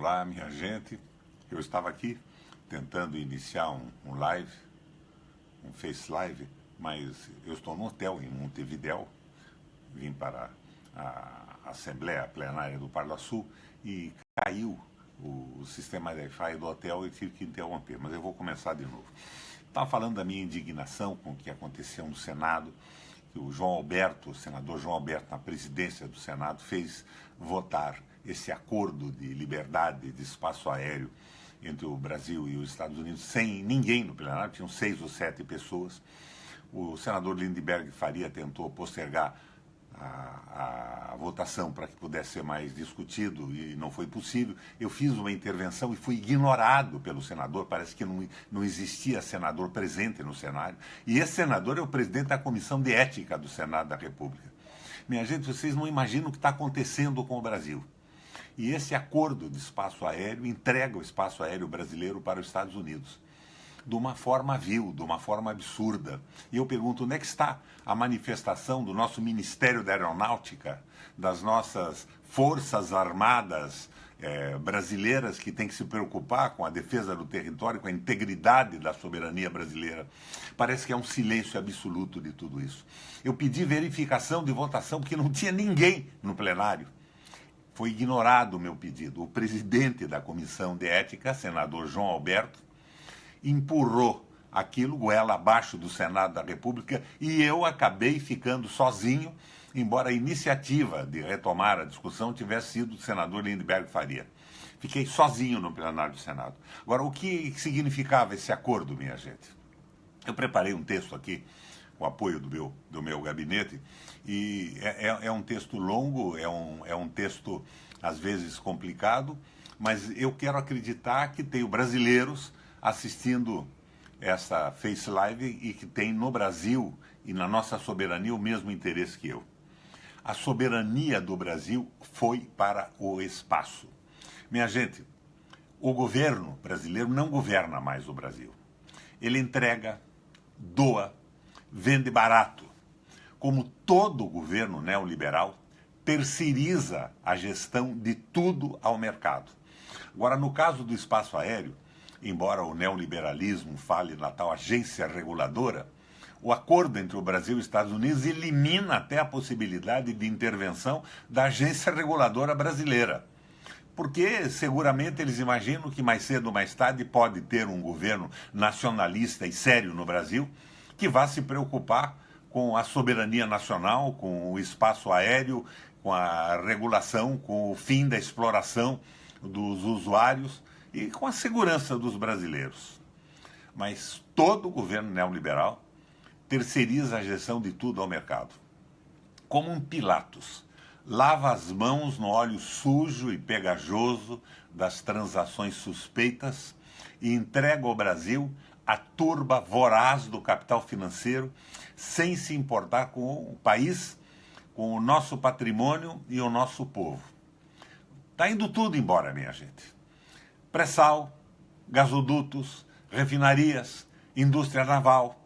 Olá, minha gente. Eu estava aqui tentando iniciar um live, um Face Live, mas eu estou no hotel em Montevidéu. Vim para a Assembleia Plenária do Parla Sul e caiu o sistema Wi-Fi do hotel e tive que interromper, mas eu vou começar de novo. Estava falando da minha indignação com o que aconteceu no Senado, que o João Alberto, o senador João Alberto, na presidência do Senado, fez votar esse acordo de liberdade de espaço aéreo entre o Brasil e os Estados Unidos sem ninguém no plenário, tinham 6 ou 7 pessoas. O senador Lindenberg Faria tentou postergar a votação para que pudesse ser mais discutido e não foi possível. Eu fiz uma intervenção e fui ignorado pelo senador, parece que não existia senador presente no Senado. E esse senador é o presidente da Comissão de Ética do Senado da República. Minha gente, vocês não imaginam o que está acontecendo com o Brasil. E esse acordo de espaço aéreo entrega o espaço aéreo brasileiro para os Estados Unidos de uma forma vil, de uma forma absurda. E eu pergunto, onde é que está a manifestação do nosso Ministério da Aeronáutica, das nossas Forças Armadas brasileiras, que tem que se preocupar com a defesa do território, com a integridade da soberania brasileira? Parece que é um silêncio absoluto de tudo isso. Eu pedi verificação de votação porque não tinha ninguém no plenário. Foi ignorado o meu pedido. O presidente da Comissão de Ética, senador João Alberto, empurrou aquilo goela abaixo do Senado da República e eu acabei ficando sozinho, embora a iniciativa de retomar a discussão tivesse sido do senador Lindenberg Faria. Fiquei sozinho no plenário do Senado. Agora, o que significava esse acordo, minha gente? Eu preparei um texto aqui, com o apoio do meu gabinete, e é um texto longo, é um texto, às vezes, complicado, mas eu quero acreditar que tenho brasileiros assistindo essa Face Live e que tem no Brasil e na nossa soberania o mesmo interesse que eu. A soberania do Brasil foi para o espaço. Minha gente, o governo brasileiro não governa mais o Brasil. Ele entrega, doa, vende barato. Como todo governo neoliberal, terceiriza a gestão de tudo ao mercado. Agora, no caso do espaço aéreo, embora o neoliberalismo fale na tal agência reguladora, o acordo entre o Brasil e os Estados Unidos elimina até a possibilidade de intervenção da agência reguladora brasileira. Porque seguramente eles imaginam que mais cedo ou mais tarde pode ter um governo nacionalista e sério no Brasil que vá se preocupar com a soberania nacional, com o espaço aéreo, com a regulação, com o fim da exploração dos usuários e com a segurança dos brasileiros. Mas todo governo neoliberal terceiriza a gestão de tudo ao mercado. Como um Pilatos, lava as mãos no óleo sujo e pegajoso das transações suspeitas e entrega ao Brasil a turba voraz do capital financeiro, sem se importar com o país, com o nosso patrimônio e o nosso povo. Está indo tudo embora, minha gente. Pré-sal, gasodutos, refinarias, indústria naval,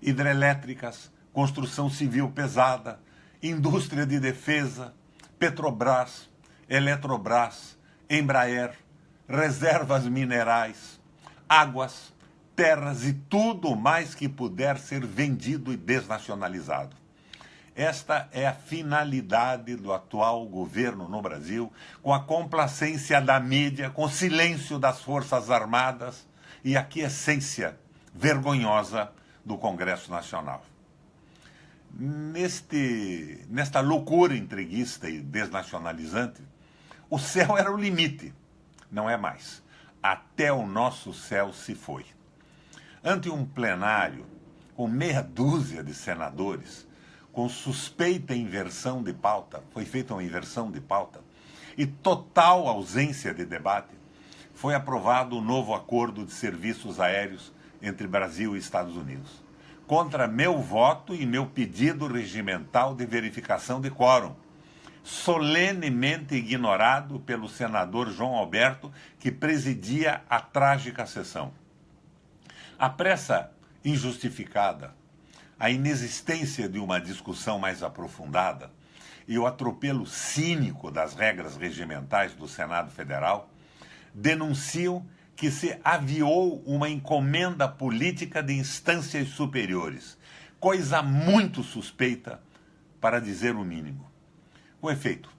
hidrelétricas, construção civil pesada, indústria de defesa, Petrobras, Eletrobras, Embraer, reservas minerais, águas, terras e tudo mais que puder ser vendido e desnacionalizado. Esta é a finalidade do atual governo no Brasil, com a complacência da mídia, com o silêncio das Forças Armadas e a quiescência vergonhosa do Congresso Nacional. Nesta loucura entreguista e desnacionalizante, o céu era o limite, não é mais. Até o nosso céu se foi. Ante um plenário com meia dúzia de senadores, com suspeita inversão de pauta, foi feita uma inversão de pauta, e total ausência de debate, foi aprovado o novo acordo de serviços aéreos entre Brasil e Estados Unidos, contra meu voto e meu pedido regimental de verificação de quórum, solenemente ignorado pelo senador João Alberto, que presidia a trágica sessão. A pressa injustificada, a inexistência de uma discussão mais aprofundada e o atropelo cínico das regras regimentais do Senado Federal denunciam que se aviou uma encomenda política de instâncias superiores, coisa muito suspeita, para dizer o mínimo. Com efeito,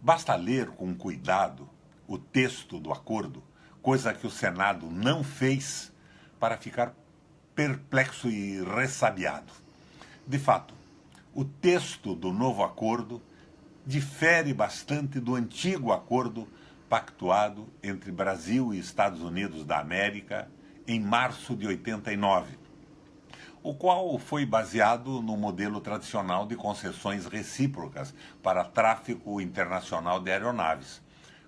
basta ler com cuidado o texto do acordo, coisa que o Senado não fez, para ficar perplexo e ressabiado. De fato, o texto do novo acordo difere bastante do antigo acordo pactuado entre Brasil e Estados Unidos da América em março de 89, o qual foi baseado no modelo tradicional de concessões recíprocas para tráfego internacional de aeronaves,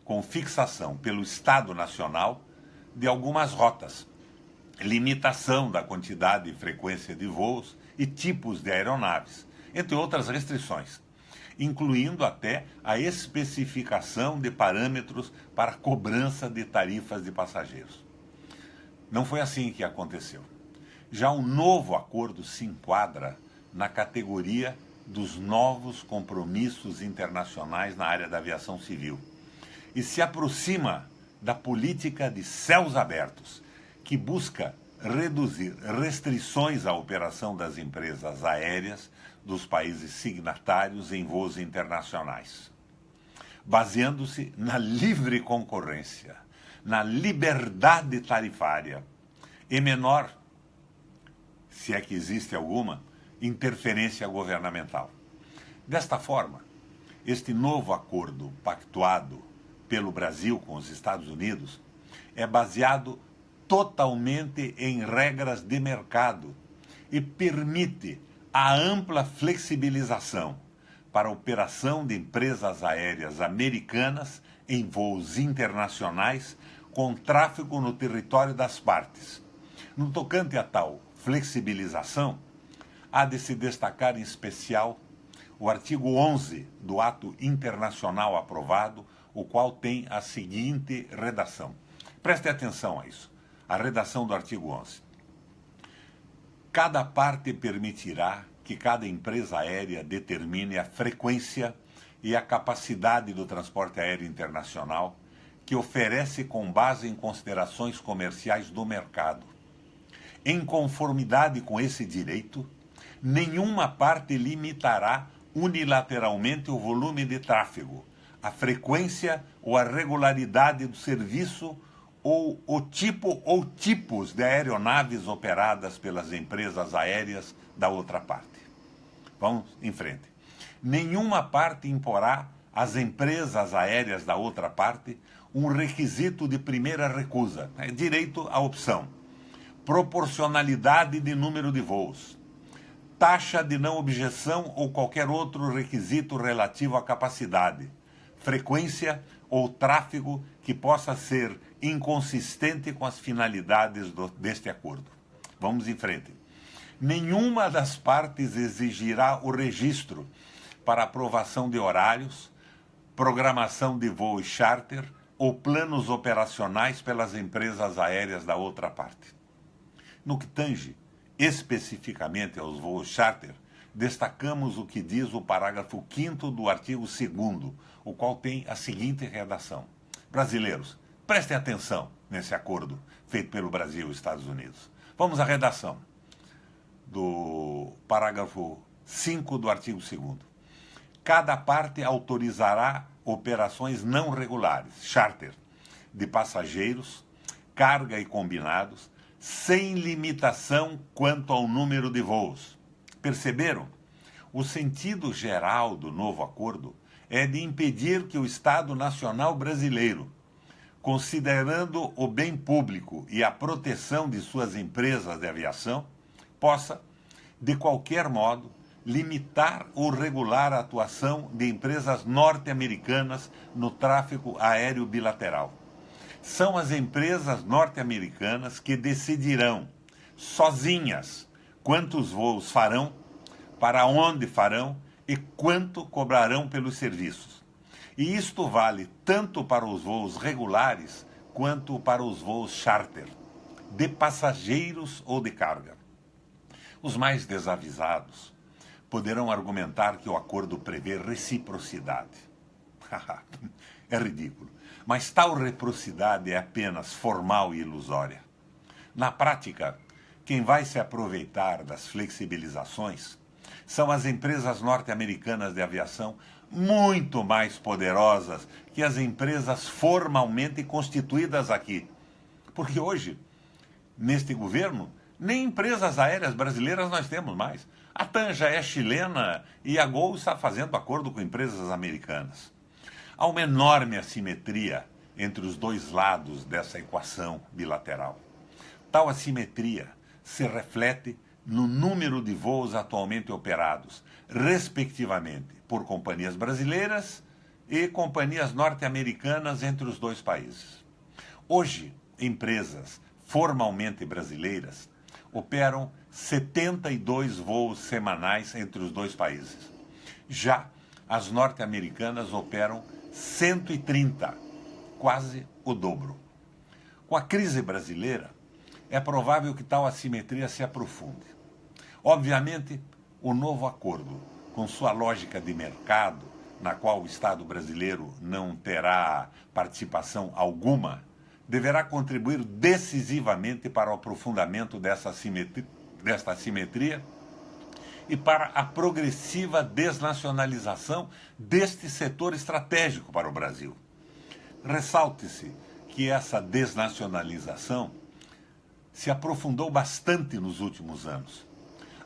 com fixação pelo Estado Nacional de algumas rotas, limitação da quantidade e frequência de voos e tipos de aeronaves, entre outras restrições, incluindo até a especificação de parâmetros para cobrança de tarifas de passageiros. Não foi assim que aconteceu. Já o novo acordo se enquadra na categoria dos novos compromissos internacionais na área da aviação civil e se aproxima da política de céus abertos, que busca reduzir restrições à operação das empresas aéreas dos países signatários em voos internacionais, baseando-se na livre concorrência, na liberdade tarifária e menor, se é que existe alguma, interferência governamental. Desta forma, este novo acordo pactuado pelo Brasil com os Estados Unidos é baseado totalmente em regras de mercado e permite a ampla flexibilização para a operação de empresas aéreas americanas em voos internacionais com tráfego no território das partes. No tocante a tal flexibilização, há de se destacar em especial o artigo 11 do ato internacional aprovado, o qual tem a seguinte redação. Preste atenção a isso. A redação do artigo 11. Cada parte permitirá que cada empresa aérea determine a frequência e a capacidade do transporte aéreo internacional que oferece com base em considerações comerciais do mercado. Em conformidade com esse direito, nenhuma parte limitará unilateralmente o volume de tráfego, a frequência ou a regularidade do serviço ou o tipo ou tipos de aeronaves operadas pelas empresas aéreas da outra parte. Vamos em frente. Nenhuma parte imporá às empresas aéreas da outra parte um requisito de primeira recusa, direito à opção, proporcionalidade de número de voos, taxa de não objeção ou qualquer outro requisito relativo à capacidade, frequência ou tráfego que possa ser inconsistente com as finalidades deste acordo. Vamos em frente. Nenhuma das partes exigirá o registro para aprovação de horários, programação de voos charter ou planos operacionais pelas empresas aéreas da outra parte. No que tange especificamente aos voos charter, destacamos o que diz o parágrafo 5º do artigo 2º, o qual tem a seguinte redação. Brasileiros, prestem atenção nesse acordo feito pelo Brasil e Estados Unidos. Vamos à redação do parágrafo 5 do artigo 2º. Cada parte autorizará operações não regulares, charter, de passageiros, carga e combinados, sem limitação quanto ao número de voos. Perceberam? O sentido geral do novo acordo é de impedir que o Estado Nacional Brasileiro, considerando o bem público e a proteção de suas empresas de aviação, possa, de qualquer modo, limitar ou regular a atuação de empresas norte-americanas no tráfego aéreo bilateral. São as empresas norte-americanas que decidirão, sozinhas, quantos voos farão, para onde farão e quanto cobrarão pelos serviços. E isto vale tanto para os voos regulares quanto para os voos charter, de passageiros ou de carga. Os mais desavisados poderão argumentar que o acordo prevê reciprocidade. é ridículo. Mas tal reciprocidade é apenas formal e ilusória. Na prática, quem vai se aproveitar das flexibilizações são as empresas norte-americanas de aviação, muito mais poderosas que as empresas formalmente constituídas aqui. Porque hoje, neste governo, nem empresas aéreas brasileiras nós temos mais. A TAM já é chilena e a Gol está fazendo acordo com empresas americanas. Há uma enorme assimetria entre os dois lados dessa equação bilateral. Tal assimetria se reflete no número de voos atualmente operados, respectivamente, por companhias brasileiras e companhias norte-americanas entre os dois países. Hoje, empresas formalmente brasileiras operam 72 voos semanais entre os dois países. Já as norte-americanas operam 130, quase o dobro. Com a crise brasileira, é provável que tal assimetria se aprofunde. Obviamente, o novo acordo, com sua lógica de mercado, na qual o Estado brasileiro não terá participação alguma, deverá contribuir decisivamente para o aprofundamento desta assimetria e para a progressiva desnacionalização deste setor estratégico para o Brasil. Ressalte-se que essa desnacionalização se aprofundou bastante nos últimos anos.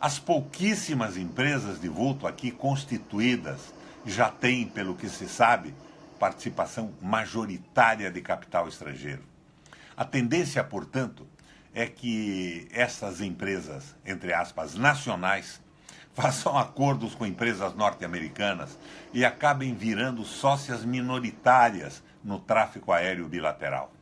As pouquíssimas empresas de vulto aqui constituídas já têm, pelo que se sabe, participação majoritária de capital estrangeiro. A tendência, portanto, é que essas empresas, entre aspas, nacionais, façam acordos com empresas norte-americanas e acabem virando sócias minoritárias no tráfego aéreo bilateral.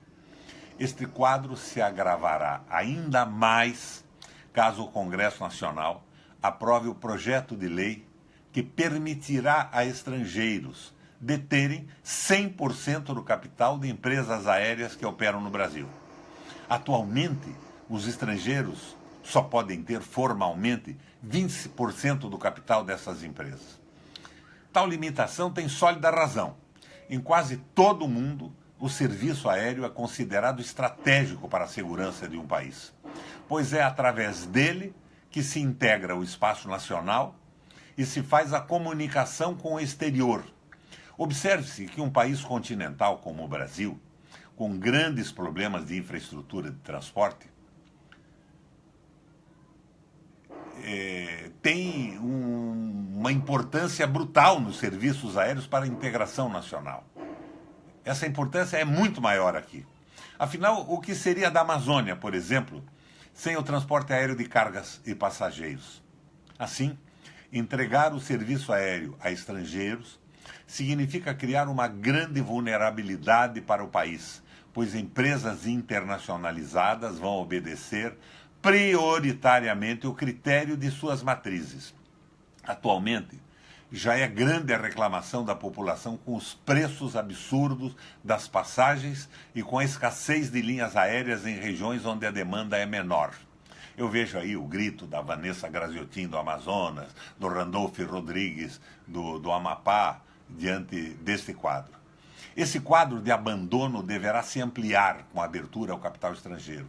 Este quadro se agravará ainda mais caso o Congresso Nacional aprove o projeto de lei que permitirá a estrangeiros deterem 100% do capital de empresas aéreas que operam no Brasil. Atualmente, os estrangeiros só podem ter formalmente 20% do capital dessas empresas. Tal limitação tem sólida razão. Em quase todo o mundo, o serviço aéreo é considerado estratégico para a segurança de um país, pois é através dele que se integra o espaço nacional e se faz a comunicação com o exterior. Observe-se que um país continental como o Brasil, com grandes problemas de infraestrutura de transporte, tem uma importância brutal nos serviços aéreos para a integração nacional. Essa importância é muito maior aqui. Afinal, o que seria da Amazônia, por exemplo, sem o transporte aéreo de cargas e passageiros? Assim, entregar o serviço aéreo a estrangeiros significa criar uma grande vulnerabilidade para o país, pois empresas internacionalizadas vão obedecer prioritariamente o critério de suas matrizes. Atualmente, já é grande a reclamação da população com os preços absurdos das passagens e com a escassez de linhas aéreas em regiões onde a demanda é menor. Eu vejo aí o grito da Vanessa Graziotin do Amazonas, do Randolph Rodrigues do Amapá, diante deste quadro. Esse quadro de abandono deverá se ampliar com a abertura ao capital estrangeiro,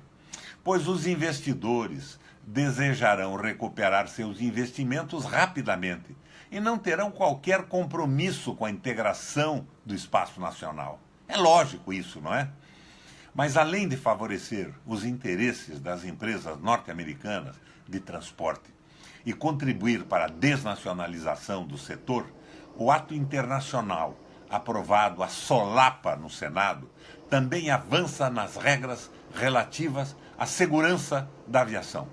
pois os investidores desejarão recuperar seus investimentos rapidamente e não terão qualquer compromisso com a integração do espaço nacional. É lógico isso, não é? Mas além de favorecer os interesses das empresas norte-americanas de transporte e contribuir para a desnacionalização do setor, o ato internacional aprovado a solapa no Senado também avança nas regras relativas à segurança da aviação.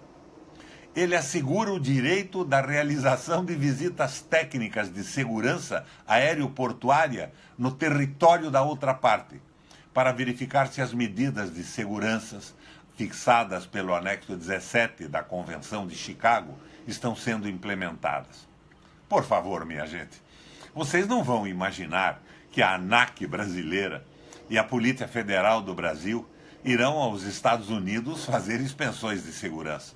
Ele assegura o direito da realização de visitas técnicas de segurança aeroportuária no território da outra parte, para verificar se as medidas de segurança fixadas pelo anexo 17 da Convenção de Chicago estão sendo implementadas. Por favor, minha gente, vocês não vão imaginar que a ANAC brasileira e a Polícia Federal do Brasil irão aos Estados Unidos fazer inspeções de segurança.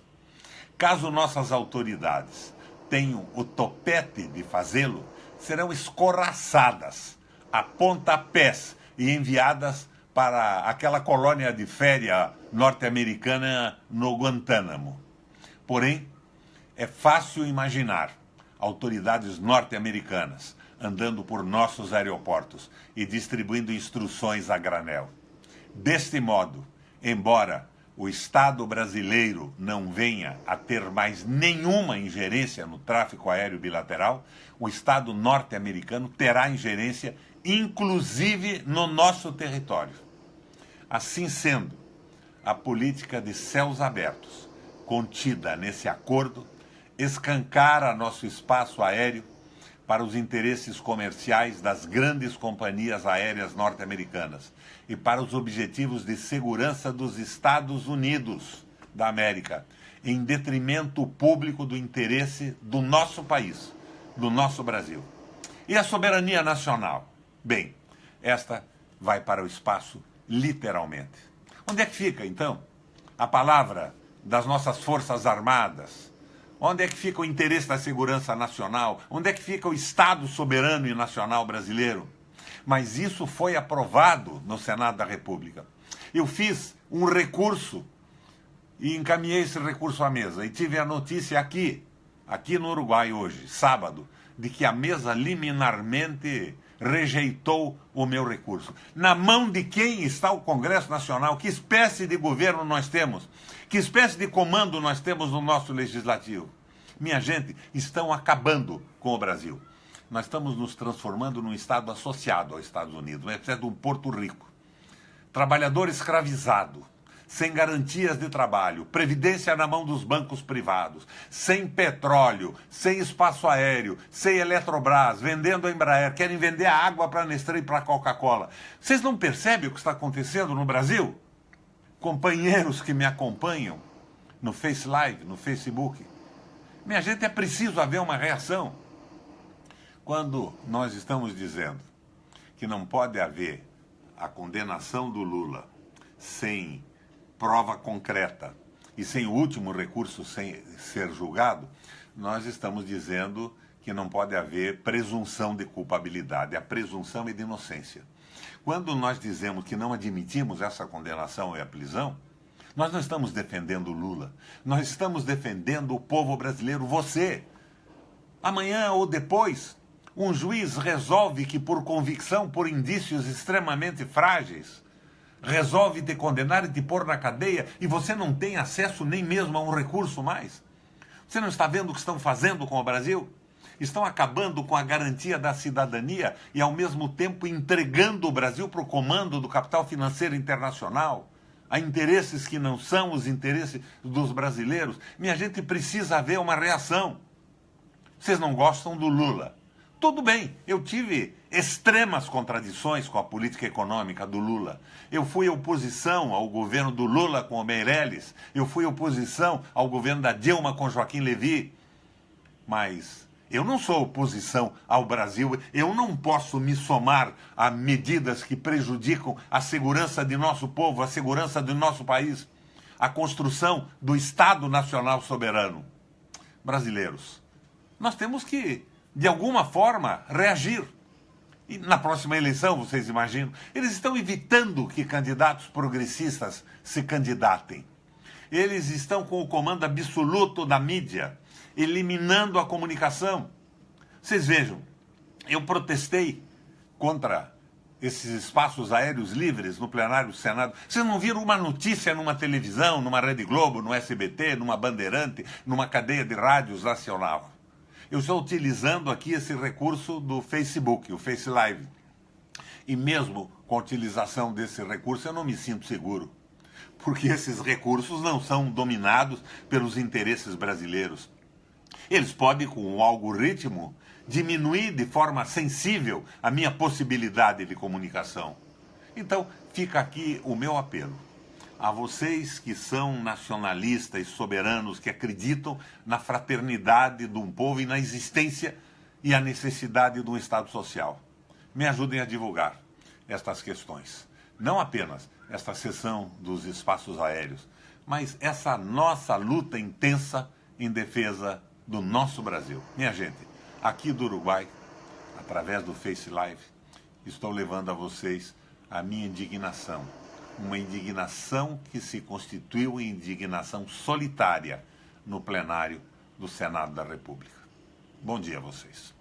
Caso nossas autoridades tenham o topete de fazê-lo, serão escorraçadas a pontapés e enviadas para aquela colônia de férias norte-americana no Guantánamo. Porém, é fácil imaginar autoridades norte-americanas andando por nossos aeroportos e distribuindo instruções a granel. Deste modo, embora o Estado brasileiro não venha a ter mais nenhuma ingerência no tráfico aéreo bilateral, o Estado norte-americano terá ingerência, inclusive no nosso território. Assim sendo, a política de céus abertos, contida nesse acordo, escancara nosso espaço aéreo para os interesses comerciais das grandes companhias aéreas norte-americanas e para os objetivos de segurança dos Estados Unidos da América, em detrimento público do interesse do nosso país, do nosso Brasil. E a soberania nacional? Bem, esta vai para o espaço literalmente. Onde é que fica, então, a palavra das nossas Forças Armadas? Onde é que fica o interesse da segurança nacional? Onde é que fica o Estado soberano e nacional brasileiro? Mas isso foi aprovado no Senado da República. Eu fiz um recurso e encaminhei esse recurso à mesa. E tive a notícia aqui no Uruguai hoje, sábado, de que a mesa liminarmente rejeitou o meu recurso. Na mão de quem está o Congresso Nacional? Que espécie de governo nós temos? Que espécie de comando nós temos no nosso legislativo? Minha gente, estão acabando com o Brasil. Nós estamos nos transformando num Estado associado aos Estados Unidos, é de um Porto Rico. Trabalhador escravizado, sem garantias de trabalho, previdência na mão dos bancos privados, sem petróleo, sem espaço aéreo, sem Eletrobras, vendendo a Embraer, querem vender a água para a Nestlé e para a Coca-Cola. Vocês não percebem o que está acontecendo no Brasil? Companheiros que me acompanham no Face Live, no Facebook, minha gente, é preciso haver uma reação. Quando nós estamos dizendo que não pode haver a condenação do Lula sem prova concreta e sem o último recurso sem ser julgado, nós estamos dizendo que não pode haver presunção de culpabilidade. A presunção é de inocência. Quando nós dizemos que não admitimos essa condenação e a prisão, nós não estamos defendendo o Lula. Nós estamos defendendo o povo brasileiro, você. Amanhã ou depois, um juiz resolve que por convicção, por indícios extremamente frágeis, resolve te condenar e te pôr na cadeia e você não tem acesso nem mesmo a um recurso mais. Você não está vendo o que estão fazendo com o Brasil? Estão acabando com a garantia da cidadania e, ao mesmo tempo, entregando o Brasil para o comando do capital financeiro internacional, a interesses que não são os interesses dos brasileiros. Minha gente, precisa haver uma reação. Vocês não gostam do Lula? Tudo bem, eu tive extremas contradições com a política econômica do Lula. Eu fui oposição ao governo do Lula com o Meirelles, eu fui oposição ao governo da Dilma com Joaquim Levy, mas eu não sou oposição ao Brasil, eu não posso me somar a medidas que prejudicam a segurança de nosso povo, a segurança do nosso país, a construção do Estado Nacional Soberano. Brasileiros, nós temos que, de alguma forma, reagir. E na próxima eleição, vocês imaginam, eles estão evitando que candidatos progressistas se candidatem. Eles estão com o comando absoluto da mídia, eliminando a comunicação. Vocês vejam, eu protestei contra esses espaços aéreos livres no plenário do Senado. Vocês não viram uma notícia numa televisão, numa Rede Globo, no SBT, numa Bandeirante, numa cadeia de rádios nacional? Eu estou utilizando aqui esse recurso do Facebook, o Face Live. E mesmo com a utilização desse recurso, eu não me sinto seguro. Porque esses recursos não são dominados pelos interesses brasileiros. Eles podem, com o algoritmo, diminuir de forma sensível a minha possibilidade de comunicação. Então, fica aqui o meu apelo a vocês que são nacionalistas e soberanos, que acreditam na fraternidade de um povo e na existência e a necessidade de um Estado social. Me ajudem a divulgar estas questões. Não apenas esta seção dos espaços aéreos, mas essa nossa luta intensa em defesa do nosso Brasil. Minha gente, aqui do Uruguai, através do Face Live, estou levando a vocês a minha indignação. Uma indignação que se constituiu em indignação solitária no plenário do Senado da República. Bom dia a vocês.